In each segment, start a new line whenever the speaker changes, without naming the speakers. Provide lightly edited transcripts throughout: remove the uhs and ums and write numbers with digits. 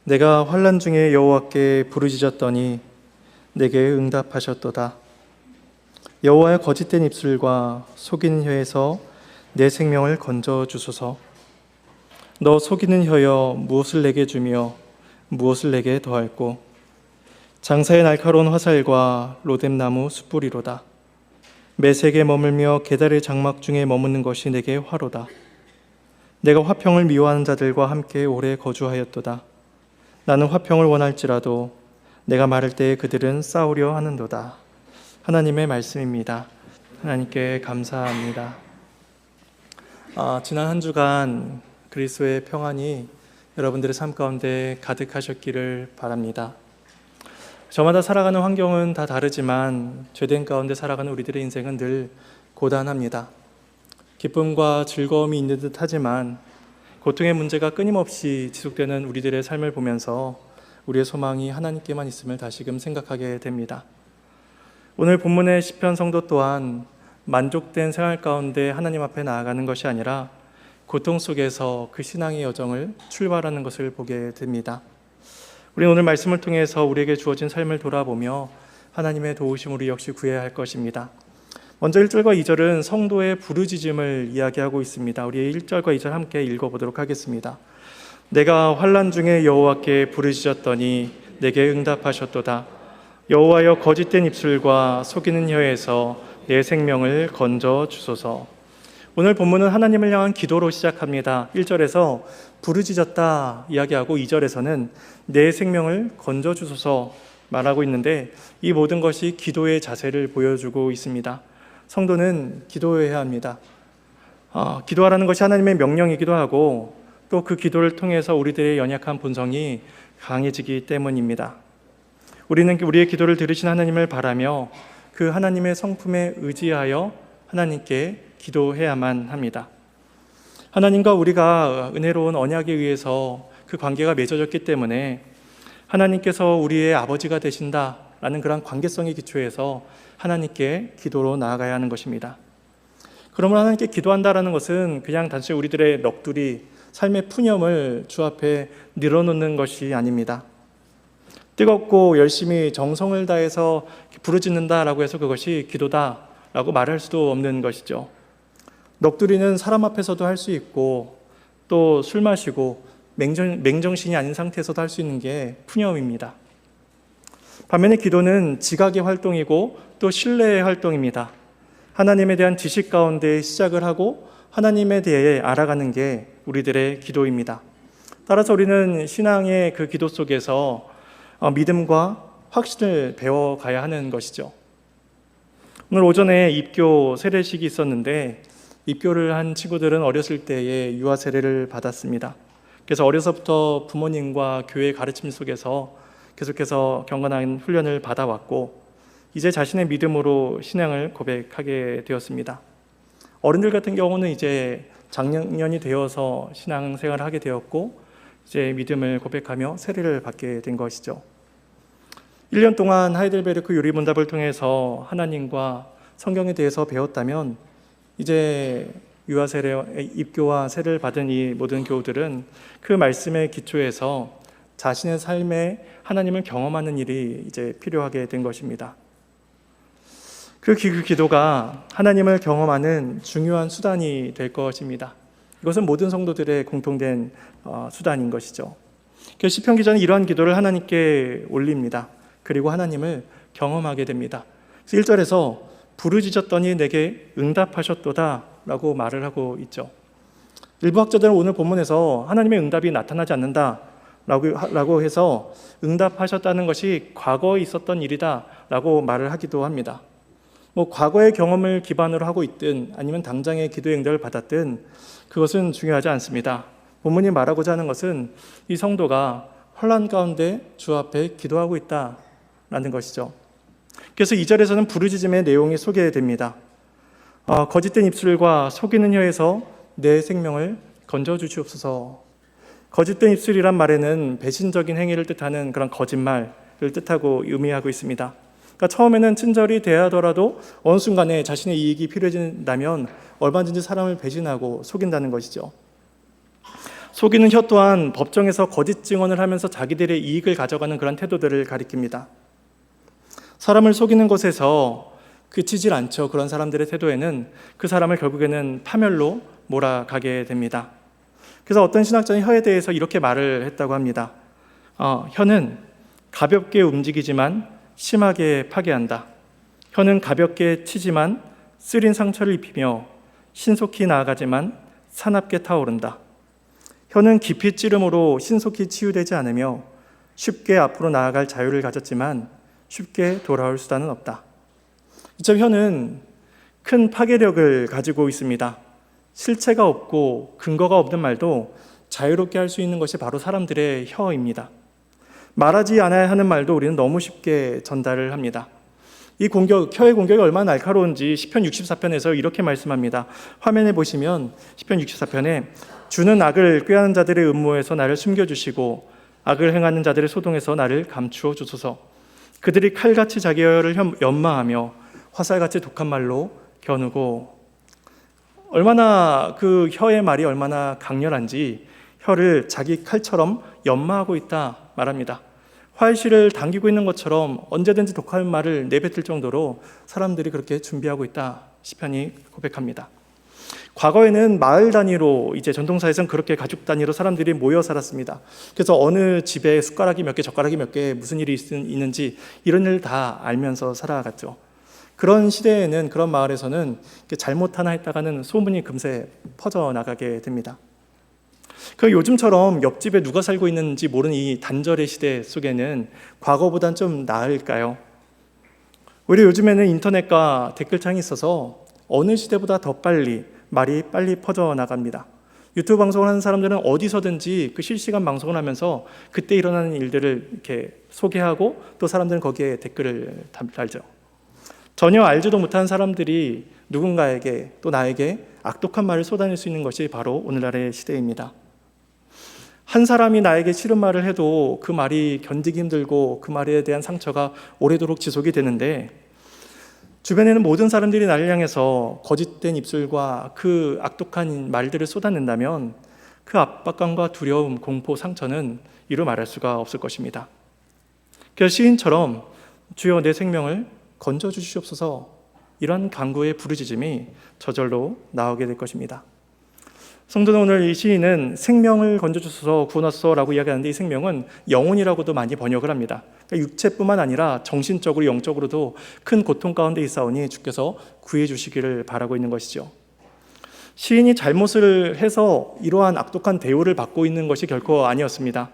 내가 환난 중에 여호와께 부르짖었더니 내게 응답하셨도다. 여호와의 거짓된 입술과 속이는 혀에서 내 생명을 건져 주소서. 너 속이는 혀여 무엇을 내게 주며 무엇을 내게 더할꼬. 장사의 날카로운 화살과 로뎀나무 숯불이로다. 매색에 머물며 계달의 장막 중에 머무는 것이 내게 화로다. 내가 화평을 미워하는 자들과 함께 오래 거주하였도다. 나는 화평을 원할지라도 내가 말할 때에 그들은 싸우려 하는도다. 하나님의 말씀입니다. 하나님께 감사합니다. 지난 한 주간 그리스도의 평안이 여러분들의 삶 가운데 가득하셨기를 바랍니다. 저마다 살아가는 환경은 다 다르지만 죄된 가운데 살아가는 우리들의 인생은 늘 고단합니다. 기쁨과 즐거움이 있는 듯 하지만 고통의 문제가 끊임없이 지속되는 우리들의 삶을 보면서 우리의 소망이 하나님께만 있음을 다시금 생각하게 됩니다. 오늘 본문의 시편 성도 또한 만족된 생활 가운데 하나님 앞에 나아가는 것이 아니라 고통 속에서 그 신앙의 여정을 출발하는 것을 보게 됩니다. 우리는 오늘 말씀을 통해서 우리에게 주어진 삶을 돌아보며 하나님의 도우심을 역시 구해야 할 것입니다. 먼저 1절과 2절은 성도의 부르짖음을 이야기하고 있습니다. 우리 1절과 2절 함께 읽어보도록 하겠습니다. 내가 환난 중에 여호와께 부르짖었더니 내게 응답하셨도다. 여호와여 거짓된 입술과 속이는 혀에서 내 생명을 건져 주소서. 오늘 본문은 하나님을 향한 기도로 시작합니다. 1절에서 부르짖었다 이야기하고 2절에서는 내 생명을 건져 주소서 말하고 있는데 이 모든 것이 기도의 자세를 보여주고 있습니다. 성도는 기도해야 합니다. 기도하라는 것이 하나님의 명령이기도 하고 또 그 기도를 통해서 우리들의 연약한 본성이 강해지기 때문입니다. 우리는 우리의 기도를 들으신 하나님을 바라며 그 하나님의 성품에 의지하여 하나님께 기도해야만 합니다. 하나님과 우리가 은혜로운 언약에 의해서 그 관계가 맺어졌기 때문에 하나님께서 우리의 아버지가 되신다라는 그런 관계성의 기초에서 하나님께 기도로 나아가야 하는 것입니다. 그러므로 하나님께 기도한다라는 것은 그냥 단순히 우리들의 넋두리, 삶의 푸념을 주 앞에 늘어놓는 것이 아닙니다. 뜨겁고 열심히 정성을 다해서 부르짖는다라고 해서 그것이 기도다라고 말할 수도 없는 것이죠. 넋두리는 사람 앞에서도 할 수 있고 또 술 마시고 맹정신이 아닌 상태에서도 할 수 있는 게 푸념입니다. 반면에 기도는 지각의 활동이고 또 신뢰의 활동입니다. 하나님에 대한 지식 가운데 시작을 하고 하나님에 대해 알아가는 게 우리들의 기도입니다. 따라서 우리는 신앙의 그 기도 속에서 믿음과 확신을 배워가야 하는 것이죠. 오늘 오전에 입교 세례식이 있었는데 입교를 한 친구들은 어렸을 때에 유아 세례를 받았습니다. 그래서 어려서부터 부모님과 교회의 가르침 속에서 계속해서 경건한 훈련을 받아왔고 이제 자신의 믿음으로 신앙을 고백하게 되었습니다. 어른들 같은 경우는 이제 장년이 되어서 신앙생활을 하게 되었고 이제 믿음을 고백하며 세례를 받게 된 것이죠. 1년 동안 하이델베르크 요리문답을 통해서 하나님과 성경에 대해서 배웠다면 이제 유아 세례, 입교와 세례를 받은 이 모든 교우들은 그 말씀의 기초에서 자신의 삶에 하나님을 경험하는 일이 이제 필요하게 된 것입니다. 그 기도가 하나님을 경험하는 중요한 수단이 될 것입니다. 이것은 모든 성도들의 공통된 수단인 것이죠. 그래서 시편 기자는 이러한 기도를 하나님께 올립니다. 그리고 하나님을 경험하게 됩니다. 그래서 1절에서 부르짖었더니 내게 응답하셨도다 라고 말을 하고 있죠. 일부 학자들은 오늘 본문에서 하나님의 응답이 나타나지 않는다 라고 해서 응답하셨다는 것이 과거에 있었던 일이다 라고 말을 하기도 합니다. 과거의 경험을 기반으로 하고 있든 아니면 당장의 기도의 응답을 받았든 그것은 중요하지 않습니다. 본문이 말하고자 하는 것은 이 성도가 혼란 가운데 주 앞에 기도하고 있다라는 것이죠. 그래서 2절에서는 부르짖음의 내용이 소개됩니다. 거짓된 입술과 속이는 혀에서 내 생명을 건져주시옵소서. 거짓된 입술이란 말에는 배신적인 행위를 뜻하는 그런 거짓말을 뜻하고 의미하고 있습니다. 그러니까 처음에는 친절히 대하더라도 어느 순간에 자신의 이익이 필요해진다면 얼마든지 사람을 배신하고 속인다는 것이죠. 속이는 혀 또한 법정에서 거짓 증언을 하면서 자기들의 이익을 가져가는 그런 태도들을 가리킵니다. 사람을 속이는 것에서 그치질 않죠. 그런 사람들의 태도에는 그 사람을 결국에는 파멸로 몰아가게 됩니다. 그래서 어떤 신학자는 혀에 대해서 이렇게 말을 했다고 합니다. 혀는 가볍게 움직이지만 심하게 파괴한다. 혀는 가볍게 치지만 쓰린 상처를 입히며 신속히 나아가지만 사납게 타오른다. 혀는 깊이 찌름으로 신속히 치유되지 않으며 쉽게 앞으로 나아갈 자유를 가졌지만 쉽게 돌아올 수단은 없다. 이처럼 혀는 큰 파괴력을 가지고 있습니다. 실체가 없고 근거가 없는 말도 자유롭게 할 수 있는 것이 바로 사람들의 혀입니다. 말하지 않아야 하는 말도 우리는 너무 쉽게 전달을 합니다. 이 혀의 공격이 얼마나 날카로운지 시편 64편에서 이렇게 말씀합니다. 화면에 보시면 시편 64편에 주는 악을 꾀하는 자들의 음모에서 나를 숨겨주시고 악을 행하는 자들의 소동에서 나를 감추어 주소서. 그들이 칼같이 자기 혀를 연마하며 화살같이 독한 말로 겨누고. 얼마나 그 혀의 말이 얼마나 강렬한지 혀를 자기 칼처럼 연마하고 있다 말합니다. 활실을 당기고 있는 것처럼 언제든지 독한 말을 내뱉을 정도로 사람들이 그렇게 준비하고 있다 시편이 고백합니다. 과거에는 마을 단위로 이제 전통사에서는 그렇게 가족 단위로 사람들이 모여 살았습니다. 그래서 어느 집에 숟가락이 몇 개, 젓가락이 몇 개, 무슨 일이 있는지 이런 일을 다 알면서 살아갔죠. 그런 시대에는, 그런 마을에서는 잘못 하나 했다가는 소문이 금세 퍼져나가게 됩니다. 그 요즘처럼 옆집에 누가 살고 있는지 모르는 이 단절의 시대 속에는 과거보단 좀 나을까요? 오히려 요즘에는 인터넷과 댓글창이 있어서 어느 시대보다 더 빨리 말이 빨리 퍼져나갑니다. 유튜브 방송을 하는 사람들은 어디서든지 그 실시간 방송을 하면서 그때 일어나는 일들을 이렇게 소개하고 또 사람들은 거기에 댓글을 달죠. 전혀 알지도 못한 사람들이 누군가에게 또 나에게 악독한 말을 쏟아낼 수 있는 것이 바로 오늘날의 시대입니다. 한 사람이 나에게 싫은 말을 해도 그 말이 견디기 힘들고 그 말에 대한 상처가 오래도록 지속이 되는데, 주변에는 모든 사람들이 나를 향해서 거짓된 입술과 그 악독한 말들을 쏟아낸다면 그 압박감과 두려움, 공포, 상처는 이루 말할 수가 없을 것입니다. 그래서 시인처럼 주여 내 생명을 건져주시옵소서, 이런 간구의 부르짖음이 저절로 나오게 될 것입니다. 성도는 오늘 이 시인은 생명을 건져주소서 구원하소서라고 이야기하는데, 이 생명은 영혼이라고도 많이 번역을 합니다. 그러니까 육체뿐만 아니라 정신적으로 영적으로도 큰 고통 가운데 있사오니 주께서 구해 주시기를 바라고 있는 것이죠. 시인이 잘못을 해서 이러한 악독한 대우를 받고 있는 것이 결코 아니었습니다.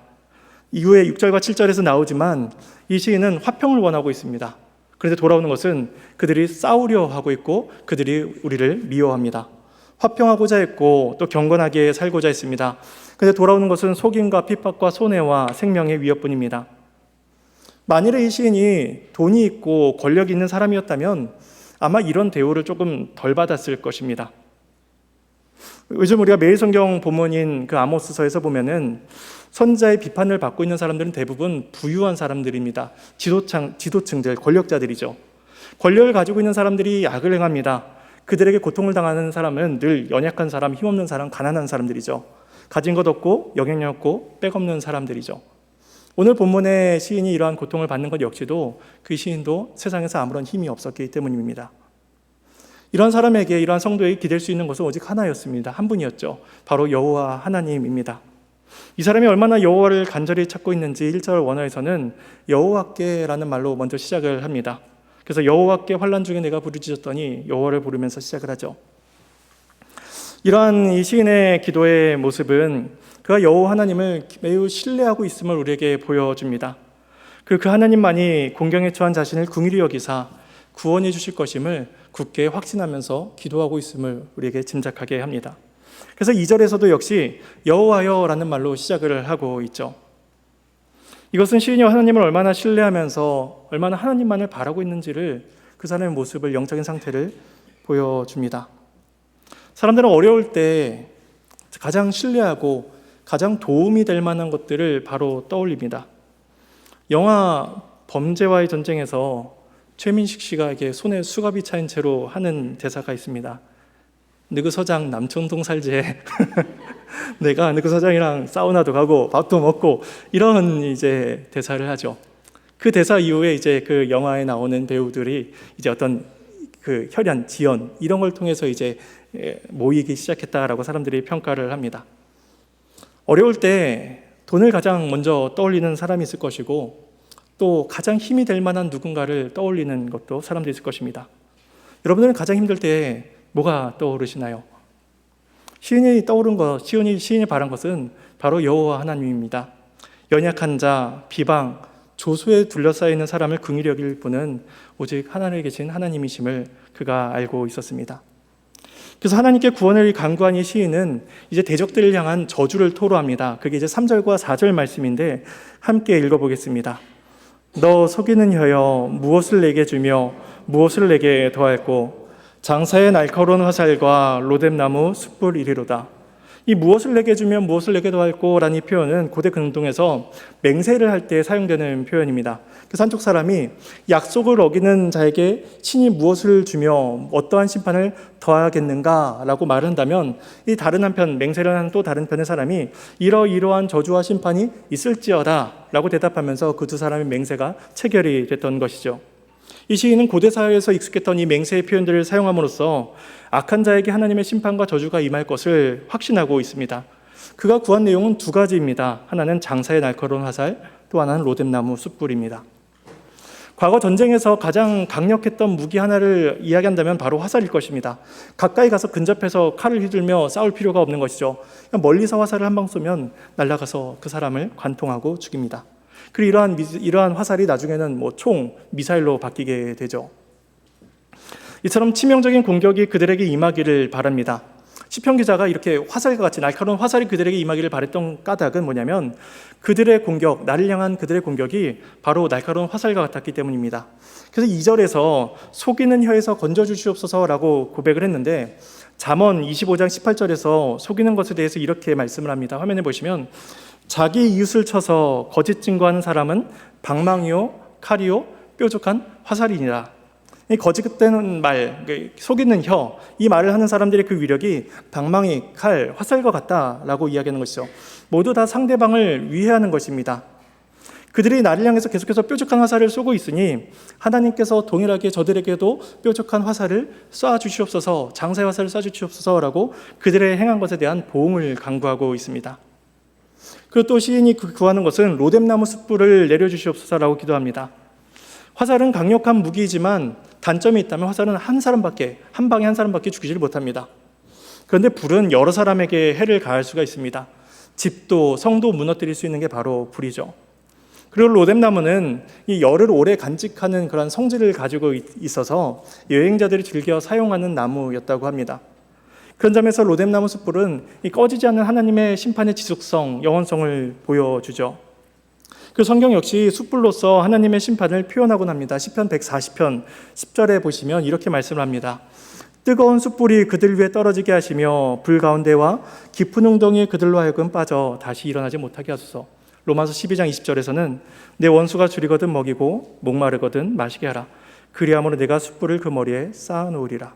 이후에 6절과 7절에서 나오지만 이 시인은 화평을 원하고 있습니다. 그런데 돌아오는 것은 그들이 싸우려 하고 있고 그들이 우리를 미워합니다. 화평하고자 했고 또 경건하게 살고자 했습니다. 그런데 돌아오는 것은 속임과 핍박과 손해와 생명의 위협뿐입니다. 만일에 이 시인이 돈이 있고 권력이 있는 사람이었다면 아마 이런 대우를 조금 덜 받았을 것입니다. 요즘 우리가 매일 성경 본문인 그 아모스서에서 보면은 선지자의 비판을 받고 있는 사람들은 대부분 부유한 사람들입니다. 지도층들, 권력자들이죠. 권력을 가지고 있는 사람들이 악을 행합니다. 그들에게 고통을 당하는 사람은 늘 연약한 사람, 힘없는 사람, 가난한 사람들이죠. 가진 것 없고 영향력 없고 빽 없는 사람들이죠. 오늘 본문의 시인이 이러한 고통을 받는 것 역시도 그 시인도 세상에서 아무런 힘이 없었기 때문입니다. 이런 사람에게, 이러한 성도에게 기댈 수 있는 것은 오직 하나였습니다. 한 분이었죠. 바로 여호와 하나님입니다. 이 사람이 얼마나 여호와를 간절히 찾고 있는지 1절 원어에서는 여호와께라는 말로 먼저 시작을 합니다. 그래서 여호와께 환난 중에 내가 부르짖었더니 여호와를 부르면서 시작을 하죠. 이러한 이 시인의 기도의 모습은 그가 여호와 하나님을 매우 신뢰하고 있음을 우리에게 보여줍니다. 그 하나님만이 공경에 처한 자신을 긍휼히 여기사 구원해 주실 것임을 굳게 확신하면서 기도하고 있음을 우리에게 짐작하게 합니다. 그래서 2절에서도 역시 여호와여라는 말로 시작을 하고 있죠. 이것은 시인이 하나님을 얼마나 신뢰하면서 얼마나 하나님만을 바라고 있는지를, 그 사람의 모습을, 영적인 상태를 보여줍니다. 사람들은 어려울 때 가장 신뢰하고 가장 도움이 될 만한 것들을 바로 떠올립니다. 영화 범죄와의 전쟁에서 최민식 씨가 이게 손에 수갑이 차인 채로 하는 대사가 있습니다. 너그 서장 남천동 살제. 내가 그 사장이랑 사우나도 가고 밥도 먹고 이런 이제 대사를 하죠. 그 대사 이후에 이제 그 영화에 나오는 배우들이 이제 어떤 그 혈연, 지연 이런 걸 통해서 이제 모이기 시작했다라고 사람들이 평가를 합니다. 어려울 때 돈을 가장 먼저 떠올리는 사람이 있을 것이고 또 가장 힘이 될 만한 누군가를 떠올리는 것도 사람들이 있을 것입니다. 여러분들은 가장 힘들 때 뭐가 떠오르시나요? 시인이 떠오른 것, 시인이 바란 것은 바로 여호와 하나님입니다. 연약한 자, 비방, 조소에 둘러싸여 있는 사람을 긍휼히 여길 분은 오직 하늘에 계신 하나님이심을 그가 알고 있었습니다. 그래서 하나님께 구원을 간구한 이 시인은 이제 대적들을 향한 저주를 토로합니다. 그게 이제 3절과 4절 말씀인데 함께 읽어보겠습니다. 너 속이는 혀여 무엇을 내게 주며 무엇을 내게 더할꼬 장사의 날카로운 화살과 로뎀나무 숯불 이리로다. 이 무엇을 내게 주면 무엇을 내게 더할꼬 라는 이 표현은 고대 근동에서 맹세를 할 때 사용되는 표현입니다. 그래서 한쪽 사람이 약속을 어기는 자에게 친히 무엇을 주며 어떠한 심판을 더하겠는가 라고 말을 한다면 이 다른 한편 맹세를 하는 또 다른 편의 사람이 이러이러한 저주와 심판이 있을지어다 라고 대답하면서 그 두 사람의 맹세가 체결이 됐던 것이죠. 이 시인은 고대 사회에서 익숙했던 이 맹세의 표현들을 사용함으로써 악한 자에게 하나님의 심판과 저주가 임할 것을 확신하고 있습니다. 그가 구한 내용은 두 가지입니다. 하나는 장사의 날카로운 화살, 또 하나는 로뎀나무 숯불입니다. 과거 전쟁에서 가장 강력했던 무기 하나를 이야기한다면 바로 화살일 것입니다. 가까이 가서 근접해서 칼을 휘둘며 싸울 필요가 없는 것이죠. 그냥 멀리서 화살을 한 방 쏘면 날아가서 그 사람을 관통하고 죽입니다. 그리고 이러한 화살이 나중에는 총, 미사일로 바뀌게 되죠. 이처럼 치명적인 공격이 그들에게 임하기를 바랍니다. 시편 기자가 이렇게 화살과 같이 날카로운 화살이 그들에게 임하기를 바랬던 까닭은 뭐냐면 그들의 공격, 나를 향한 그들의 공격이 바로 날카로운 화살과 같았기 때문입니다. 그래서 2절에서 속이는 혀에서 건져주시옵소서라고 고백을 했는데 잠언 25장 18절에서 속이는 것에 대해서 이렇게 말씀을 합니다. 화면에 보시면 자기 이웃을 쳐서 거짓 증거하는 사람은 방망이요, 칼이요, 뾰족한 화살이니라. 이 거짓되는 말, 속이는 혀, 이 말을 하는 사람들의 그 위력이 방망이, 칼, 화살과 같다라고 이야기하는 것이죠. 모두 다 상대방을 위해하는 것입니다. 그들이 나를 향해서 계속해서 뾰족한 화살을 쏘고 있으니 하나님께서 동일하게 저들에게도 뾰족한 화살을 쏴주시옵소서, 장사의 화살을 쏴주시옵소서라고 그들의 행한 것에 대한 보응을 간구하고 있습니다. 그리고 또 시인이 구하는 것은 로뎀나무 숯불을 내려주시옵소서라고 기도합니다. 화살은 강력한 무기이지만 단점이 있다면 화살은 한 방에 한 사람밖에 죽이질 못합니다. 그런데 불은 여러 사람에게 해를 가할 수가 있습니다. 집도 성도 무너뜨릴 수 있는 게 바로 불이죠. 그리고 로뎀나무는 이 열을 오래 간직하는 그런 성질을 가지고 있어서 여행자들이 즐겨 사용하는 나무였다고 합니다. 그런 점에서 로뎀나무 숯불은 이 꺼지지 않는 하나님의 심판의 지속성, 영원성을 보여주죠. 그 성경 역시 숯불로서 하나님의 심판을 표현하곤 합니다. 시편 140편 10절에 보시면 이렇게 말씀을 합니다. 뜨거운 숯불이 그들 위에 떨어지게 하시며 불 가운데와 깊은 웅덩이에 그들로 하여금 빠져 다시 일어나지 못하게 하소서. 로마서 12장 20절에서는 내 원수가 줄이거든 먹이고 목마르거든 마시게 하라. 그리함으로 내가 숯불을 그 머리에 쌓아놓으리라.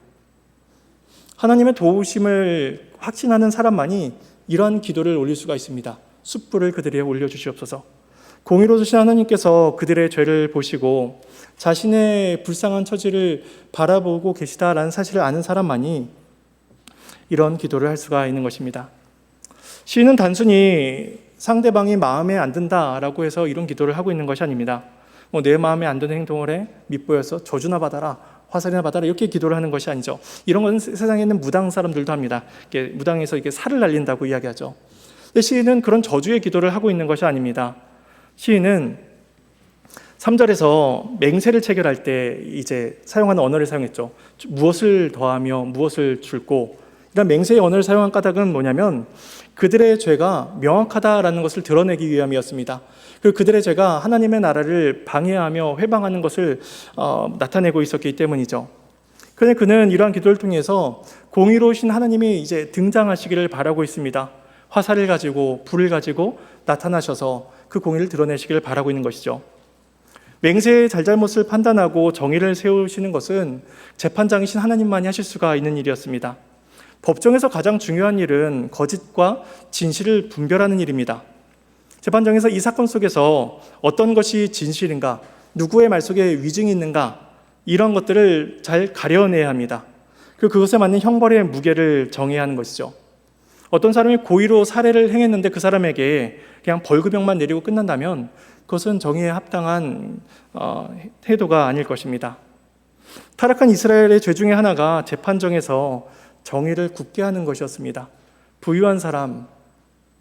하나님의 도우심을 확신하는 사람만이 이러한 기도를 올릴 수가 있습니다. 숯불을 그들에게 올려주시옵소서. 공의로우신 하나님께서 그들의 죄를 보시고 자신의 불쌍한 처지를 바라보고 계시다라는 사실을 아는 사람만이 이런 기도를 할 수가 있는 것입니다. 시인은 단순히 상대방이 마음에 안 든다라고 해서 이런 기도를 하고 있는 것이 아닙니다. 내 마음에 안 드는 행동을 해 밉보여서 저주나 받아라, 화살이나 받아라 이렇게 기도를 하는 것이 아니죠. 이런 건 세상에 있는 무당 사람들도 합니다. 무당에서 이렇게 살을 날린다고 이야기하죠. 근데 시인은 그런 저주의 기도를 하고 있는 것이 아닙니다. 시인은 3절에서 맹세를 체결할 때 이제 사용하는 언어를 사용했죠. 무엇을 더하며 무엇을 줄고, 이런 맹세의 언어를 사용한 까닭은 뭐냐면 그들의 죄가 명확하다라는 것을 드러내기 위함이었습니다. 그리고 그들의 죄가 하나님의 나라를 방해하며 회방하는 것을 나타내고 있었기 때문이죠. 그런데 그는 이러한 기도를 통해서 공의로우신 하나님이 이제 등장하시기를 바라고 있습니다. 화살을 가지고 불을 가지고 나타나셔서 그 공의를 드러내시기를 바라고 있는 것이죠. 맹세의 잘잘못을 판단하고 정의를 세우시는 것은 재판장이신 하나님만이 하실 수가 있는 일이었습니다. 법정에서 가장 중요한 일은 거짓과 진실을 분별하는 일입니다. 재판정에서 이 사건 속에서 어떤 것이 진실인가, 누구의 말 속에 위증이 있는가, 이런 것들을 잘 가려내야 합니다. 그리고 그것에 맞는 형벌의 무게를 정해야 하는 것이죠. 어떤 사람이 고의로 살해를 행했는데 그 사람에게 그냥 벌금형만 내리고 끝난다면 그것은 정의에 합당한 태도가 아닐 것입니다. 타락한 이스라엘의 죄 중에 하나가 재판정에서 정의를 굽게 하는 것이었습니다. 부유한 사람,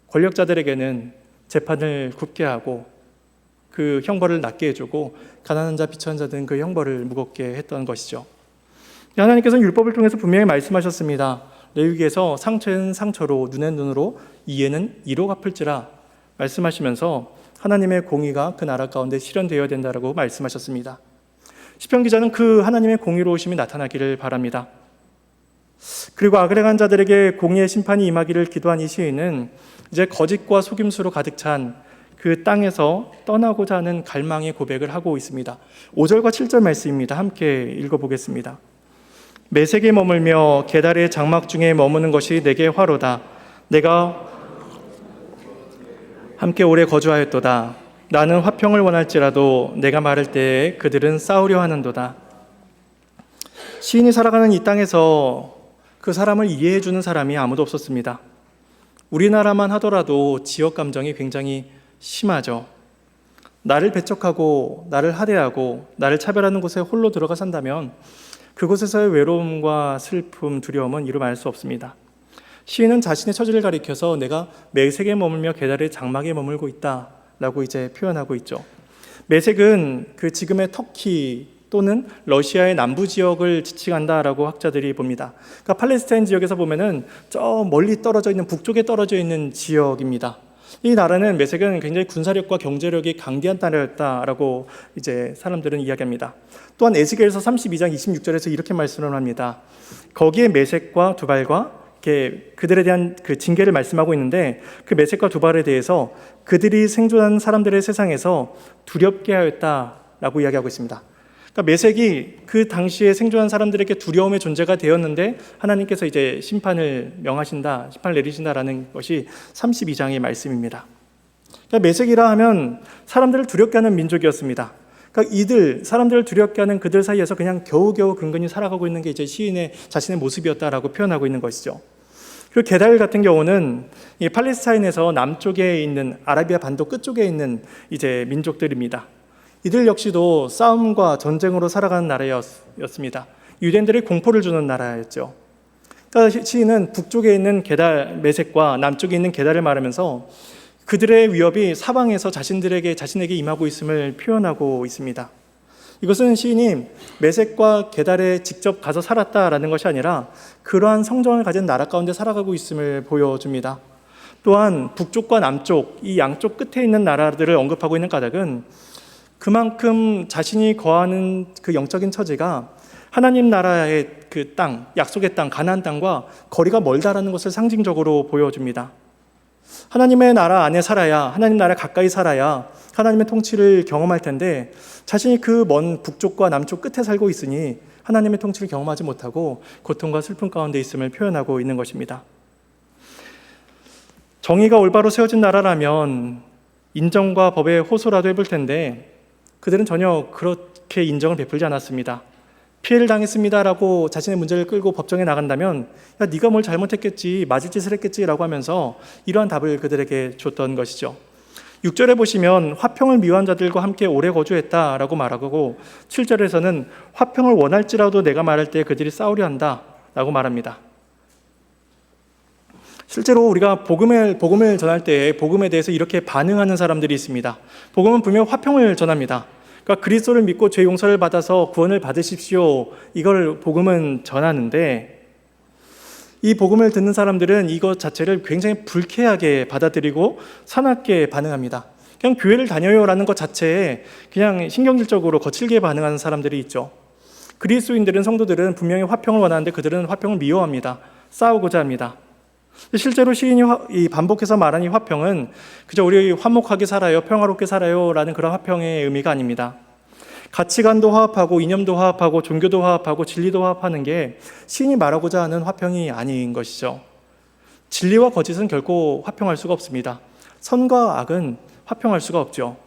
권력자들에게는 재판을 굽게 하고 그 형벌을 낮게 해주고 가난한 자, 비천한 자들은 그 형벌을 무겁게 했던 것이죠. 하나님께서는 율법을 통해서 분명히 말씀하셨습니다. 레위기에서 상처는 상처로, 눈은 눈으로, 이에는 이로 갚을지라 말씀하시면서 하나님의 공의가 그 나라 가운데 실현되어야 된다라고 말씀하셨습니다. 시편 기자는 그 하나님의 공의로우심이 나타나기를 바랍니다. 그리고 악을 한 자들에게 공의의 심판이 임하기를 기도한 이 시인은 이제 거짓과 속임수로 가득 찬 그 땅에서 떠나고자 하는 갈망의 고백을 하고 있습니다. 5절과 7절 말씀입니다. 함께 읽어보겠습니다. 메색에 머물며 게달의 장막 중에 머무는 것이 내게 화로다. 내가 함께 오래 거주하였도다. 나는 화평을 원할지라도 내가 말할 때에 그들은 싸우려 하는도다. 시인이 살아가는 이 땅에서 그 사람을 이해해 주는 사람이 아무도 없었습니다. 우리나라만 하더라도 지역 감정이 굉장히 심하죠. 나를 배척하고 나를 하대하고 나를 차별하는 곳에 홀로 들어가 산다면 그곳에서의 외로움과 슬픔, 두려움은 이루 말할 수 없습니다. 시인은 자신의 처지를 가리켜서 내가 메색에 머물며 게달의 장막에 머물고 있다라고 이제 표현하고 있죠. 메색은 그 지금의 터키 또는 러시아의 남부 지역을 지칭한다라고 학자들이 봅니다. 그러니까 팔레스타인 지역에서 보면은 저 멀리 떨어져 있는 북쪽에 떨어져 있는 지역입니다. 이 나라는 메색은 굉장히 군사력과 경제력이 강대한 나라였다라고 이제 사람들은 이야기합니다. 또한 에스겔서 32장 26절에서 이렇게 말씀을 합니다. 거기에 메색과 두발과 그들에 대한 그 징계를 말씀하고 있는데 그 메색과 두발에 대해서 그들이 생존한 사람들의 세상에서 두렵게 하였다라고 이야기하고 있습니다. 그러니까 메색이 그 당시에 생존한 사람들에게 두려움의 존재가 되었는데 하나님께서 이제 심판을 내리신다라는 것이 32장의 말씀입니다. 그러니까 메색이라 하면 사람들을 두렵게 하는 민족이었습니다. 그러니까 사람들을 두렵게 하는 그들 사이에서 그냥 겨우겨우 근근히 살아가고 있는 게 이제 시인의 자신의 모습이었다라고 표현하고 있는 것이죠. 그리고 게달 같은 경우는 이 팔레스타인에서 남쪽에 있는 아라비아 반도 끝쪽에 있는 이제 민족들입니다. 이들 역시도 싸움과 전쟁으로 살아가는 나라였습니다. 유대인들의 공포를 주는 나라였죠. 그러니까 시인은 북쪽에 있는 메색과 남쪽에 있는 게달을 말하면서 그들의 위협이 사방에서 자신에게 임하고 있음을 표현하고 있습니다. 이것은 시인이 메색과 게달에 직접 가서 살았다라는 것이 아니라 그러한 성정을 가진 나라 가운데 살아가고 있음을 보여줍니다. 또한 북쪽과 남쪽 이 양쪽 끝에 있는 나라들을 언급하고 있는 까닭은 그만큼 자신이 거하는 그 영적인 처지가 하나님 나라의 그 땅, 약속의 땅, 가나안 땅과 거리가 멀다라는 것을 상징적으로 보여줍니다. 하나님의 나라 안에 살아야, 하나님 나라 가까이 살아야 하나님의 통치를 경험할 텐데 자신이 그 먼 북쪽과 남쪽 끝에 살고 있으니 하나님의 통치를 경험하지 못하고 고통과 슬픔 가운데 있음을 표현하고 있는 것입니다. 정의가 올바로 세워진 나라라면 인정과 법의 호소라도 해볼 텐데 그들은 전혀 그렇게 인정을 베풀지 않았습니다. 피해를 당했습니다라고 자신의 문제를 끌고 법정에 나간다면 야, 네가 뭘 잘못했겠지, 맞을 짓을 했겠지라고 하면서 이러한 답을 그들에게 줬던 것이죠. 6절에 보시면 화평을 미워한 자들과 함께 오래 거주했다라고 말하고 7절에서는 화평을 원할지라도 내가 말할 때 그들이 싸우려 한다라고 말합니다. 실제로 우리가 복음을 전할 때 복음에 대해서 이렇게 반응하는 사람들이 있습니다. 복음은 분명 화평을 전합니다. 그러니까 그리스도를 믿고 죄 용서를 받아서 구원을 받으십시오. 이걸 복음은 전하는데 이 복음을 듣는 사람들은 이것 자체를 굉장히 불쾌하게 받아들이고 사납게 반응합니다. 그냥 교회를 다녀요라는 것 자체에 그냥 신경질적으로 거칠게 반응하는 사람들이 있죠. 그리스도인들은 성도들은 분명히 화평을 원하는데 그들은 화평을 미워합니다. 싸우고자 합니다. 실제로 시인이 반복해서 말한 이 화평은 그저 우리 화목하게 살아요, 평화롭게 살아요 라는 그런 화평의 의미가 아닙니다. 가치관도 화합하고 이념도 화합하고 종교도 화합하고 진리도 화합하는 게 시인이 말하고자 하는 화평이 아닌 것이죠. 진리와 거짓은 결코 화평할 수가 없습니다. 선과 악은 화평할 수가 없죠.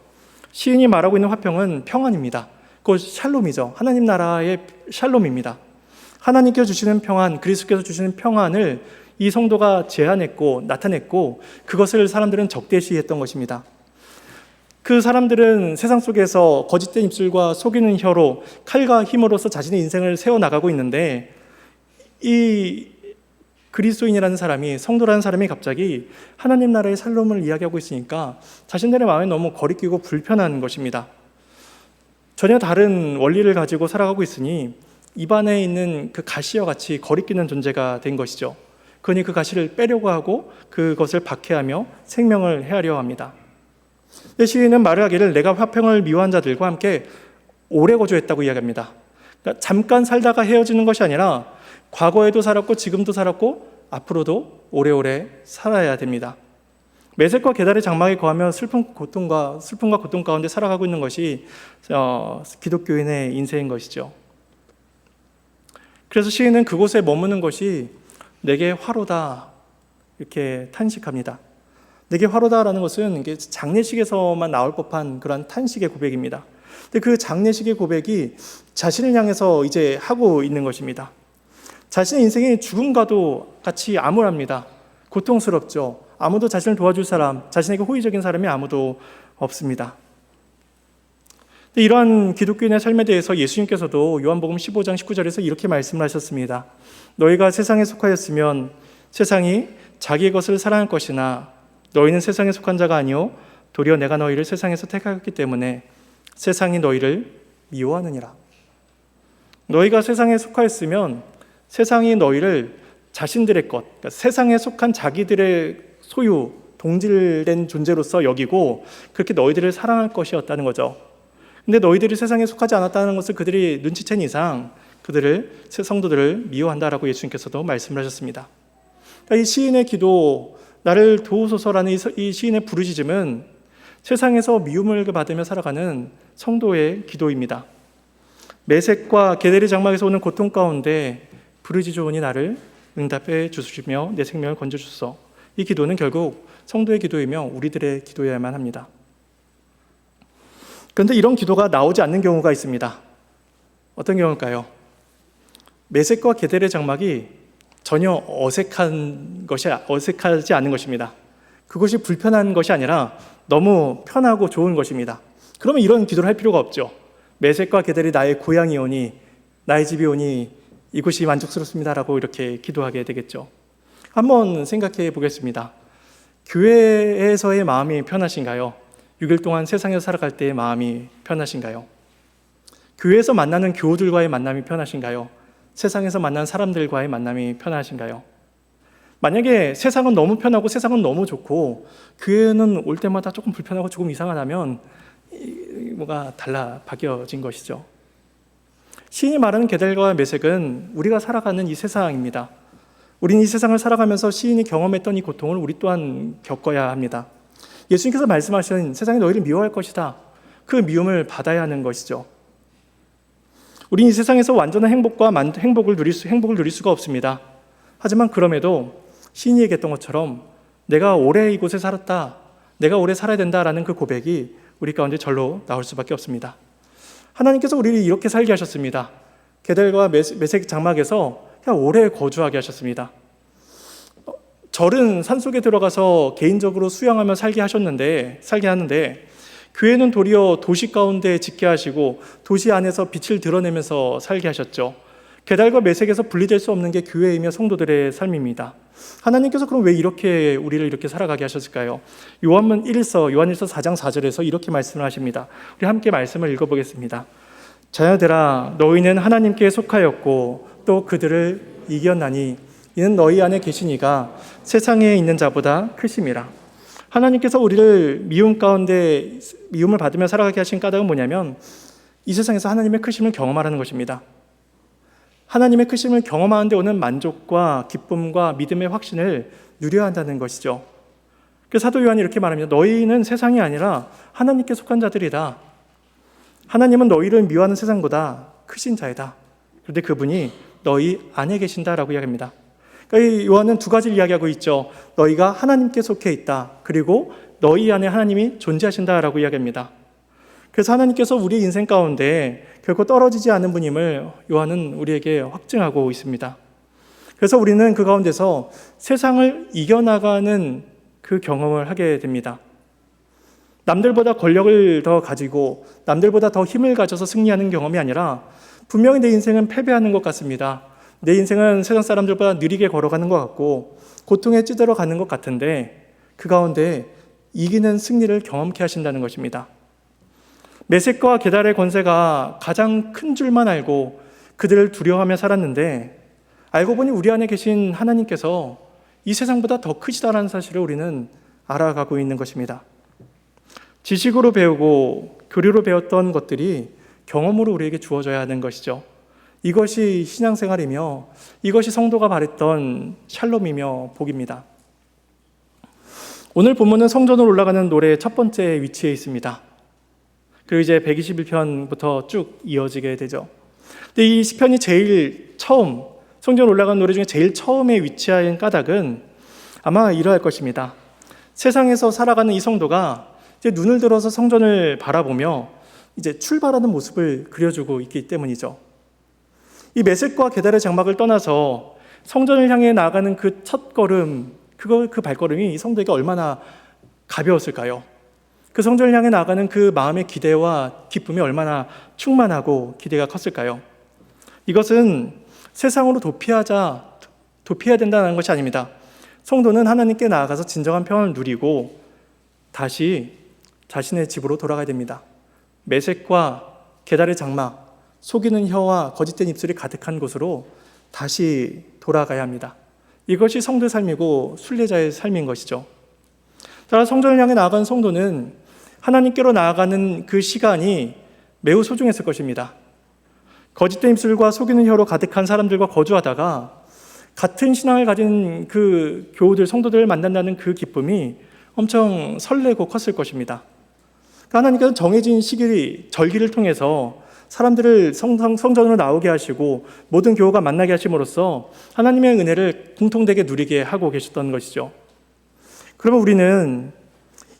시인이 말하고 있는 화평은 평안입니다. 그것 샬롬이죠. 하나님 나라의 샬롬입니다. 하나님께서 주시는 평안, 그리스도께서 주시는 평안을 이 성도가 제안했고 나타냈고 그것을 사람들은 적대시했던 것입니다. 그 사람들은 세상 속에서 거짓된 입술과 속이는 혀로 칼과 힘으로써 자신의 인생을 세워나가고 있는데 이 그리스도인이라는 사람이, 성도라는 사람이 갑자기 하나님 나라의 샬롬을 이야기하고 있으니까 자신들의 마음에 너무 거리끼고 불편한 것입니다. 전혀 다른 원리를 가지고 살아가고 있으니 입안에 있는 그 가시와 같이 거리끼는 존재가 된 것이죠. 그러니 그 가시를 빼려고 하고 그것을 박해하며 생명을 해하려 합니다. 시인은 말을 하기를 내가 화평을 미워한 자들과 함께 오래 거주했다고 이야기합니다. 그러니까 잠깐 살다가 헤어지는 것이 아니라 과거에도 살았고 지금도 살았고 앞으로도 오래오래 살아야 됩니다. 매색과 계달의 장막에 거하며 슬픔과 고통 가운데 살아가고 있는 것이 기독교인의 인생인 것이죠. 그래서 시인은 그곳에 머무는 것이 내게 화로다 이렇게 탄식합니다. 내게 화로다라는 것은 이게 장례식에서만 나올 법한 그런 탄식의 고백입니다. 근데 그 장례식의 고백이 자신을 향해서 이제 하고 있는 것입니다. 자신의 인생이 죽음과도 같이 암울합니다. 고통스럽죠. 아무도 자신을 도와줄 사람, 자신에게 호의적인 사람이 아무도 없습니다. 이러한 기독교인의 삶에 대해서 예수님께서도 요한복음 15장 19절에서 이렇게 말씀을 하셨습니다. 너희가 세상에 속하였으면 세상이 자기의 것을 사랑할 것이나 너희는 세상에 속한 자가 아니요 도리어 내가 너희를 세상에서 택하였기 때문에 세상이 너희를 미워하느니라. 너희가 세상에 속하였으면 세상이 너희를 자신들의 것, 그러니까 세상에 속한 자기들의 소유, 동질된 존재로서 여기고 그렇게 너희들을 사랑할 것이었다는 거죠. 근데 너희들이 세상에 속하지 않았다는 것을 그들이 눈치챈 이상 그들을, 성도들을 미워한다라고 예수님께서도 말씀을 하셨습니다. 그러니까 이 시인의 기도, 나를 도우소서라는 이 시인의 부르짖음은 세상에서 미움을 받으며 살아가는 성도의 기도입니다. 매색과 계대리 장막에서 오는 고통 가운데 부르짖으오니 나를 응답해 주시며 내 생명을 건져주소서. 이 기도는 결국 성도의 기도이며 우리들의 기도여야만 합니다. 그런데 이런 기도가 나오지 않는 경우가 있습니다. 어떤 경우일까요? 매색과 계대리 장막이 전혀 어색하지 않은 것입니다. 그것이 불편한 것이 아니라 너무 편하고 좋은 것입니다. 그러면 이런 기도를 할 필요가 없죠. 매색과 계대리 나의 고향이 오니 나의 집이 오니 이곳이 만족스럽습니다라고 이렇게 기도하게 되겠죠. 한번 생각해 보겠습니다. 교회에서의 마음이 편하신가요? 6일 동안 세상에서 살아갈 때의 마음이 편하신가요? 교회에서 만나는 교우들과의 만남이 편하신가요? 세상에서 만난 사람들과의 만남이 편하신가요? 만약에 세상은 너무 편하고 세상은 너무 좋고 교회는 올 때마다 조금 불편하고 조금 이상하다면 뭐가 바뀌어진 것이죠. 시인이 말하는 계달과 매색은 우리가 살아가는 이 세상입니다. 우리는 이 세상을 살아가면서 시인이 경험했던 이 고통을 우리 또한 겪어야 합니다. 예수님께서 말씀하신 세상이 너희를 미워할 것이다. 그 미움을 받아야 하는 것이죠. 우리는 이 세상에서 완전한 행복을 누릴 수가 없습니다. 하지만 그럼에도 시인이 얘기했던 것처럼 내가 오래 이곳에 살았다, 내가 오래 살아야 된다라는 그 고백이 우리 가운데 절로 나올 수밖에 없습니다. 하나님께서 우리를 이렇게 살게 하셨습니다. 계달과 매색 장막에서 그냥 오래 거주하게 하셨습니다. 절은 산속에 들어가서 개인적으로 수양하며 살게 하는데 교회는 도리어 도시 가운데 짓게 하시고 도시 안에서 빛을 드러내면서 살게 하셨죠. 계달과 매색에서 분리될 수 없는 게 교회이며 성도들의 삶입니다. 하나님께서 그럼 왜 이렇게 우리를 이렇게 살아가게 하셨을까요? 요한일서 4장 4절에서 이렇게 말씀을 하십니다. 우리 함께 말씀을 읽어보겠습니다. 자녀들아 너희는 하나님께 속하였고 또 그들을 이겼나니 이는 너희 안에 계신 이가 세상에 있는 자보다 크심이라. 하나님께서 우리를 미움을 받으며 살아가게 하신 까닭은 뭐냐면 이 세상에서 하나님의 크심을 경험하라는 것입니다. 하나님의 크심을 경험하는 데 오는 만족과 기쁨과 믿음의 확신을 누려야 한다는 것이죠. 그래서 사도 요한이 이렇게 말합니다. 너희는 세상이 아니라 하나님께 속한 자들이다. 하나님은 너희를 미워하는 세상보다 크신 자이다. 그런데 그분이 너희 안에 계신다라고 이야기합니다. 그러니까 이 요한은 두 가지를 이야기하고 있죠. 너희가 하나님께 속해 있다. 그리고 너희 안에 하나님이 존재하신다라고 이야기합니다. 그래서 하나님께서 우리 인생 가운데 결코 떨어지지 않은 분임을 요한은 우리에게 확증하고 있습니다. 그래서 우리는 그 가운데서 세상을 이겨나가는 그 경험을 하게 됩니다. 남들보다 권력을 더 가지고 남들보다 더 힘을 가져서 승리하는 경험이 아니라 분명히 내 인생은 패배하는 것 같습니다. 내 인생은 세상 사람들보다 느리게 걸어가는 것 같고 고통에 찌들어 가는 것 같은데 그 가운데 이기는 승리를 경험케 하신다는 것입니다. 메섹과 게달의 권세가 가장 큰 줄만 알고 그들을 두려워하며 살았는데 알고 보니 우리 안에 계신 하나님께서 이 세상보다 더 크시다라는 사실을 우리는 알아가고 있는 것입니다. 지식으로 배우고 교리로 배웠던 것들이 경험으로 우리에게 주어져야 하는 것이죠. 이것이 신앙생활이며 이것이 성도가 바랬던 샬롬이며 복입니다. 오늘 본문은 성전으로 올라가는 노래의 첫 번째 위치에 있습니다. 그리고 이제 121편부터 쭉 이어지게 되죠. 근데 이 시편이 제일 처음 성전 올라가는 노래 중에 제일 처음에 위치한 까닭은 아마 이러할 것입니다. 세상에서 살아가는 이 성도가 이제 눈을 들어서 성전을 바라보며 이제 출발하는 모습을 그려주고 있기 때문이죠. 이 메섹과 게달의 장막을 떠나서 성전을 향해 나아가는 그 첫 걸음, 그 발걸음이 이 성도에게 얼마나 가벼웠을까요? 그 성전을 향해 나아가는 그 마음의 기대와 기쁨이 얼마나 충만하고 기대가 컸을까요? 이것은 세상으로 도피해야 된다는 것이 아닙니다. 성도는 하나님께 나아가서 진정한 평안을 누리고 다시 자신의 집으로 돌아가야 됩니다. 메섹과 게달의 장막, 속이는 혀와 거짓된 입술이 가득한 곳으로 다시 돌아가야 합니다. 이것이 성도의 삶이고 순례자의 삶인 것이죠. 따라 성전을 향해 나아간 성도는 하나님께로 나아가는 그 시간이 매우 소중했을 것입니다. 거짓된 입술과 속이는 혀로 가득한 사람들과 거주하다가 같은 신앙을 가진 그 교우들, 성도들을 만난다는 그 기쁨이 엄청 설레고 컸을 것입니다. 하나님께서 정해진 시기, 절기를 통해서 사람들을 성전으로 나오게 하시고 모든 교우가 만나게 하심으로써 하나님의 은혜를 공통되게 누리게 하고 계셨던 것이죠. 그러면 우리는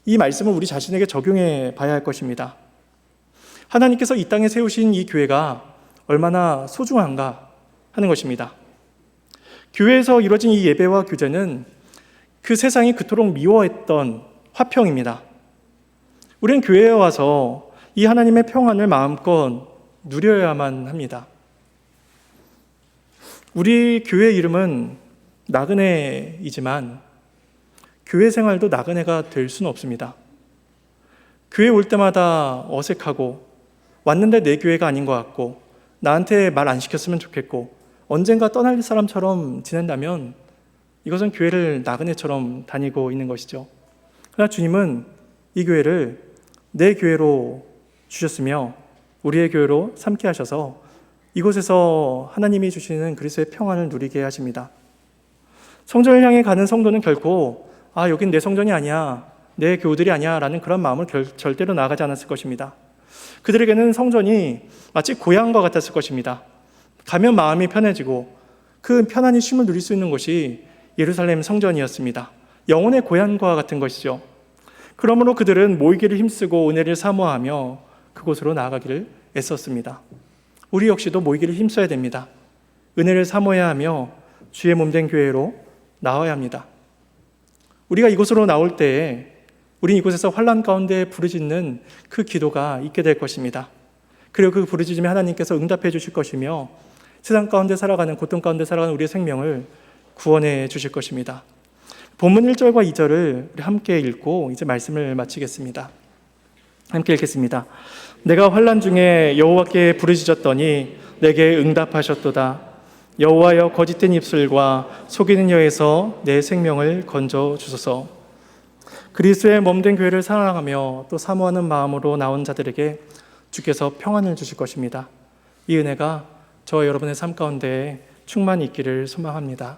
이 말씀을 우리 자신에게 적용해 봐야 할 것입니다. 하나님께서 이 땅에 세우신 이 교회가 얼마나 소중한가 하는 것입니다. 교회에서 이루어진 이 예배와 규제는 그 세상이 그토록 미워했던 화평입니다. 우리는 교회에 와서 이 하나님의 평안을 마음껏 누려야만 합니다. 우리 교회 이름은 나그네이지만 교회 생활도 나그네가 될 수는 없습니다. 교회 올 때마다 어색하고 왔는데 내 교회가 아닌 것 같고 나한테 말 안 시켰으면 좋겠고 언젠가 떠날 사람처럼 지낸다면 이것은 교회를 나그네처럼 다니고 있는 것이죠. 그러나 주님은 이 교회를 내 교회로 주셨으며 우리의 교회로 삼게 하셔서 이곳에서 하나님이 주시는 그리스도의 평안을 누리게 하십니다. 성전을 향해 가는 성도는 결코 여긴 내 성전이 아니야, 내 교우들이 아니야 라는 그런 마음을 절대로 나아가지 않았을 것입니다. 그들에게는 성전이 마치 고향과 같았을 것입니다. 가면 마음이 편해지고 그 편안히 쉼을 누릴 수 있는 곳이 예루살렘 성전이었습니다. 영혼의 고향과 같은 것이죠. 그러므로 그들은 모이기를 힘쓰고 은혜를 사모하며 그곳으로 나아가기를 애썼습니다. 우리 역시도 모이기를 힘써야 됩니다. 은혜를 사모해야 하며 주의 몸된 교회로 나와야 합니다. 우리가 이곳으로 나올 때에 우린 이곳에서 환난 가운데 부르짖는 그 기도가 있게 될 것입니다. 그리고 그 부르짖음에 하나님께서 응답해 주실 것이며 세상 가운데 살아가는, 고통 가운데 살아가는 우리의 생명을 구원해 주실 것입니다. 본문 1절과 2절을 우리 함께 읽고 이제 말씀을 마치겠습니다. 함께 읽겠습니다. 내가 환난 중에 여호와께 부르짖었더니 내게 응답하셨도다. 여호와여, 거짓된 입술과 속이는 혀에서 내 생명을 건져 주소서. 그리스도의 몸된 교회를 사랑하며 또 사모하는 마음으로 나온 자들에게 주께서 평안을 주실 것입니다. 이 은혜가 저와 여러분의 삶 가운데 충만히 있기를 소망합니다.